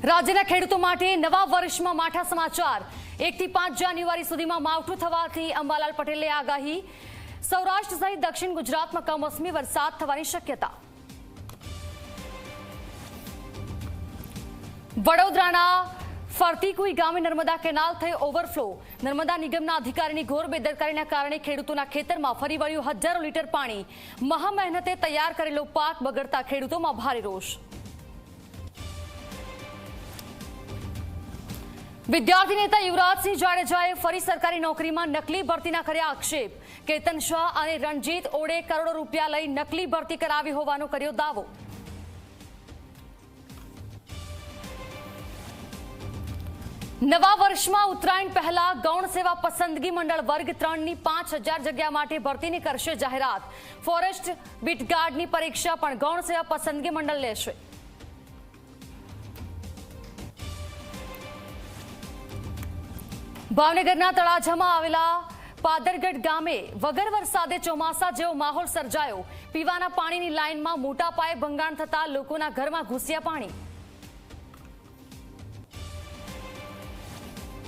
રાજ્યના ખેડૂતો માટે નવા વર્ષમાં માઠા સમાચાર। 1 થી 5 જાન્યુઆરી સુધીમાં માવઠું થવાથી અંબાલાલ પટેલે આગાહી। સૌરાષ્ટ્ર સહિત દક્ષિણ ગુજરાતમાં કમોસમી વરસાદ થવાની શક્યતા। વડોદરાના ફરતીકુઈ ગામે નર્મદા કેનાલ થઈ ઓવરફ્લો। નર્મદા નિગમના અધિકારીની ઘોર બેદરકારીના કારણે ખેડૂતોના ખેતરમાં ફરી વળ્યું હજારો લીટર પાણી। મહા મહેનતે તૈયાર કરેલો પાક બગડતા ખેડૂતોમાં ભારે રોષ। વિદ્યાર્થી નેતા યુવરાજસિંહ જાડેજાએ ફરી સરકારી નોકરીમાં નકલી ભરતીના કર્યા આક્ષેપ। કેતન શાહ અને રણજીત ઓડે કરોડો રૂપિયા લઈ નકલી ભરતી કરાવી હોવાનો કર્યો દાવો। નવા વર્ષમાં ઉત્તરાયણ પહેલા ગૌણ સેવા પસંદગી મંડળ વર્ગ 3 ની 5000 જગ્યા માટે ભરતીની કરશે જાહેરાત। ફોરેસ્ટ બીટગાર્ડની પરીક્ષા પણ ગૌણ સેવા પસંદગી મંડળ લેશે। ભાવનગરના તળાજામાં આવેલા પાદરગઢ ગામે વગર વરસાદે ચોમાસા જેવો માહોલ સર્જાયો। પીવાના પાણીની લાઇનમાં મોટા પાયે ભંગાણ થતા લોકોના ઘરમાં ઘૂસ્યા પાણી।